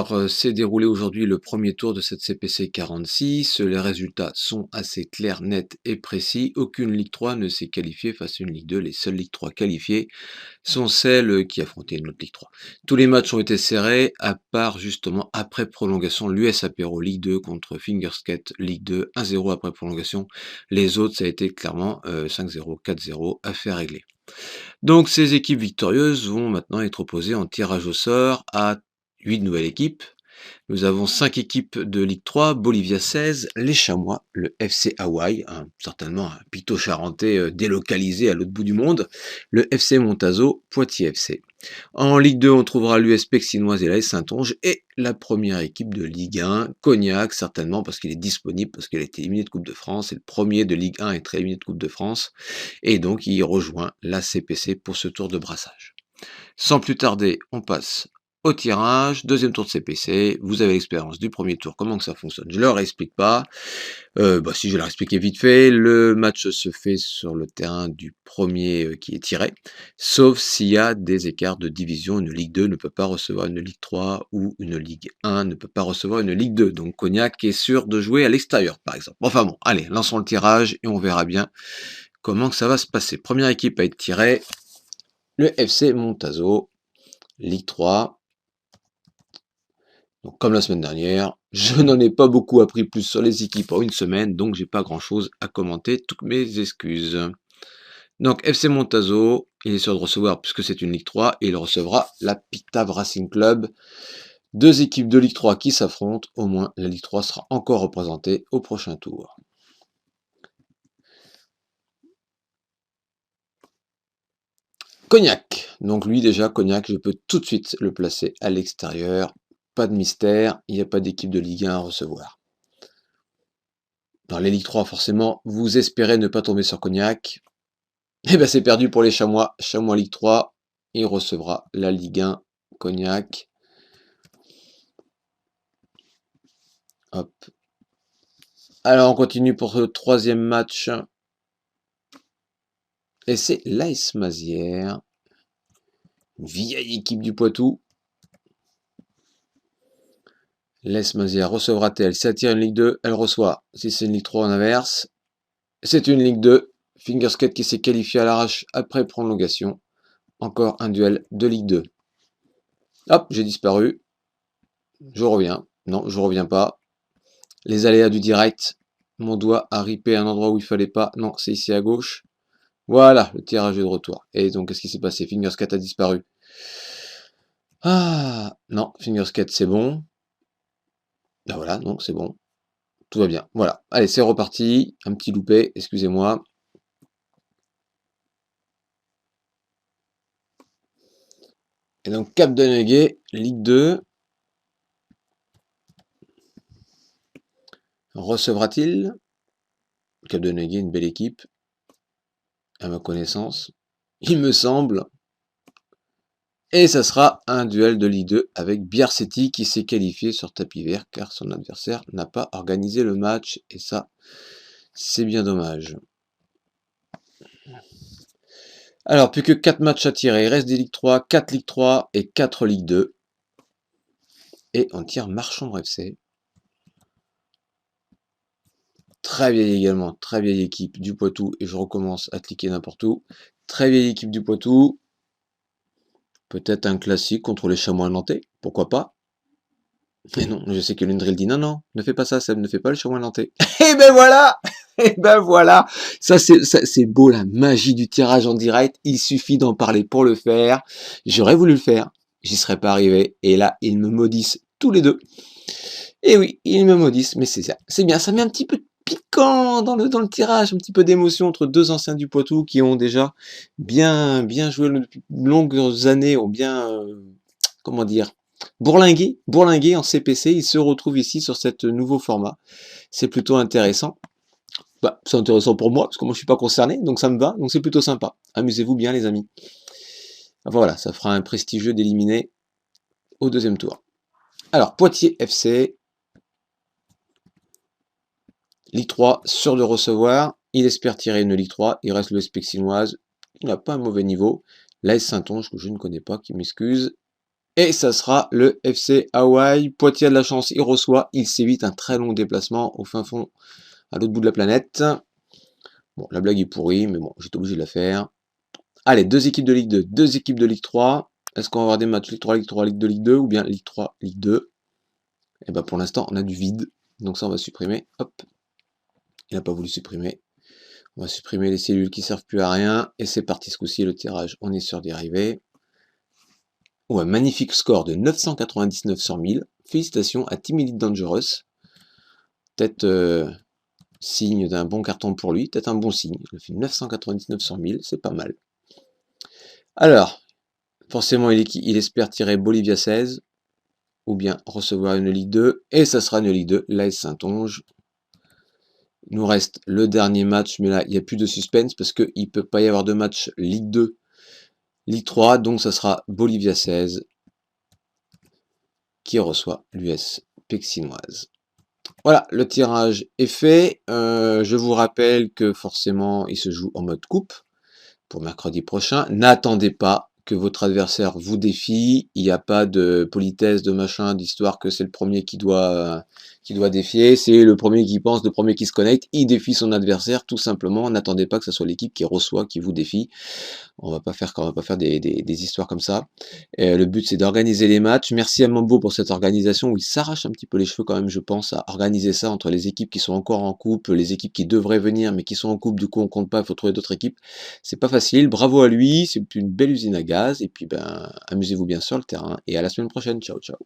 Alors, s'est déroulé aujourd'hui le premier tour de cette CPC 46. Les résultats sont assez clairs, nets et précis. Aucune Ligue 3 ne s'est qualifiée face à une Ligue 2. Les seules Ligue 3 qualifiées sont celles qui affrontaient une autre Ligue 3. Tous les matchs ont été serrés, à part justement après prolongation, l'US Apéro Ligue 2 contre Fingerskate Ligue 2, 1-0 après prolongation. Les autres, ça a été clairement 5-0, 4-0, affaire réglée. Donc ces équipes victorieuses vont maintenant être opposées en tirage au sort à 8 nouvelles équipes. Nous avons 5 équipes de Ligue 3, Bolivia 16, les Chamois, le FC Hawaï, certainement un Pito charentais délocalisé à l'autre bout du monde, le FC Montazo, Poitiers FC. En Ligue 2, on trouvera l'US Pexinoise et la Saintonge, et la première équipe de Ligue 1, Cognac, certainement parce qu'il est disponible, parce qu'il a été éliminé de Coupe de France, et le premier de Ligue 1 à être éliminé de Coupe de France, et donc il rejoint la CPC pour ce tour de brassage. Sans plus tarder, on passe au tirage, deuxième tour de CPC, vous avez l'expérience du premier tour, comment que ça fonctionne, je ne leur explique pas, si je leur expliquais vite fait, le match se fait sur le terrain du premier qui est tiré, sauf s'il y a des écarts de division, une Ligue 2 ne peut pas recevoir une Ligue 3, ou une Ligue 1 ne peut pas recevoir une Ligue 2, donc Cognac est sûr de jouer à l'extérieur par exemple. Enfin bon, allez, lançons le tirage et on verra bien comment que ça va se passer. Première équipe à être tirée, le FC Montazo, Ligue 3. Donc, comme la semaine dernière, je n'en ai pas beaucoup appris plus sur les équipes en une semaine, donc j'ai pas grand chose à commenter, toutes mes excuses. Donc FC Montazo, il est sûr de recevoir, puisque c'est une Ligue 3, et il recevra la Pictave Racing Club. Deux équipes de Ligue 3 qui s'affrontent, au moins la Ligue 3 sera encore représentée au prochain tour. Cognac, donc lui déjà, Cognac, je peux tout de suite le placer à l'extérieur. Pas de mystère, il n'y a pas d'équipe de Ligue 1 à recevoir. Dans les Ligue 3, forcément, vous espérez ne pas tomber sur Cognac. Et ben c'est perdu pour les Chamois. Chamois Ligue 3, il recevra la Ligue 1, Cognac. Hop. Alors on continue pour ce troisième match. Et c'est l'AS Mazières, une vieille équipe du Poitou. L'AS Mazières recevra-t-elle? Si ça tire une Ligue 2, elle reçoit. Si c'est une Ligue 3 en inverse, c'est une Ligue 2. Fingerskate qui s'est qualifié à l'arrache après prolongation. Encore un duel de Ligue 2. Hop, j'ai disparu. Je reviens. Non, je reviens pas. Les aléas du direct. Mon doigt a ripé à un endroit où il fallait pas. Non, c'est ici à gauche. Voilà, le tirage est de retour. Et donc, qu'est-ce qui s'est passé? Fingerskate a disparu. Ah, non, Fingerskate, c'est bon. Ben voilà, non, c'est bon. Tout va bien. Voilà. Allez, c'est reparti. Un petit loupé, excusez-moi. Et donc, Cap Denneguet, Ligue 2. Recevra-t-il? Cap Denneguet, une belle équipe. À ma connaissance. Il me semble. Et ça sera un duel de Ligue 2 avec Biarcetti qui s'est qualifié sur tapis vert car son adversaire n'a pas organisé le match. Et ça, c'est bien dommage. Alors, plus que 4 matchs à tirer. Il reste des Ligue 3, 4 Ligue 3 et 4 Ligue 2. Et on tire Marchand FC. Très vieille également, très vieille équipe du Poitou. Et je recommence à cliquer n'importe où. Très vieille équipe du Poitou. Peut-être un classique contre les Chamois nantais, pourquoi pas. Mais non, je sais que Lundril dit non, ne fais pas ça, Seb, ne fais pas le Chamois nantais. Et ben voilà. Et ben voilà. Ça c'est beau, la magie du tirage en direct. Il suffit d'en parler pour le faire. J'aurais voulu le faire, j'y serais pas arrivé. Et là, ils me maudissent tous les deux. Et oui, ils me maudissent, mais c'est ça. C'est bien, ça met un petit peu de piquant dans le tirage, un petit peu d'émotion entre deux anciens du Poitou qui ont déjà bien joué depuis de longues années, ont bien, comment dire, bourlingué en CPC. Ils se retrouvent ici sur ce nouveau format. C'est plutôt intéressant. Bah, c'est intéressant pour moi, parce que moi je suis pas concerné, donc ça me va, donc c'est plutôt sympa. Amusez-vous bien les amis. Voilà, ça fera un prestigieux d'éliminer au deuxième tour. Alors, Poitiers FC, Ligue 3, sûr de recevoir. Il espère tirer une Ligue 3. Il reste le Spexinoise. Il n'a pas un mauvais niveau. L'AS Saintonge, que je ne connais pas, qui m'excuse. Et ça sera le FC Hawaï. Poitiers a de la chance, il reçoit, il s'évite un très long déplacement au fin fond, à l'autre bout de la planète. Bon, la blague est pourrie, mais bon, j'étais obligé de la faire. Allez, deux équipes de Ligue 2, deux équipes de Ligue 3. Est-ce qu'on va avoir des matchs Ligue 3, Ligue 3, Ligue 2, Ligue 2, ou bien Ligue 3, Ligue 2? Et ben pour l'instant, on a du vide. Donc ça, on va supprimer. Hop. Il n'a pas voulu supprimer. On va supprimer les cellules qui servent plus à rien. Et c'est parti ce coup-ci, le tirage. On est sur dérivé. Oh, un magnifique score de 999 sur 1000. Félicitations à Team Elite Dangerous. Peut-être signe d'un bon carton pour lui. Peut-être un bon signe. Il a fait 999 sur 1000. C'est pas mal. Alors, forcément, il espère tirer Bolivia 16. Ou bien recevoir une Ligue 2. Et ça sera une Ligue 2. l'AS Saintonge. Il nous reste le dernier match, mais là, il n'y a plus de suspense parce qu'il ne peut pas y avoir de match Ligue 2, Ligue 3, donc ça sera Bolivia 16 qui reçoit l'US Pexinoise. Voilà, le tirage est fait. Je vous rappelle que forcément, il se joue en mode coupe pour mercredi prochain. N'attendez pas que votre adversaire vous défie. Il n'y a pas de politesse, de machin, d'histoire que c'est le premier qui doit défier. C'est le premier qui pense, le premier qui se connecte. Il défie son adversaire, tout simplement. N'attendez pas que ce soit l'équipe qui reçoit, qui vous défie. On va pas faire des histoires comme ça. Le but, c'est d'organiser les matchs. Merci à Mambo pour cette organisation où il s'arrache un petit peu les cheveux quand même, je pense, à organiser ça entre les équipes qui sont encore en coupe, les équipes qui devraient venir mais qui sont en coupe, du coup on compte pas, il faut trouver d'autres équipes. C'est pas facile, bravo à lui, c'est une belle usine à gaz, et puis ben amusez-vous bien sur le terrain, et à la semaine prochaine, ciao ciao.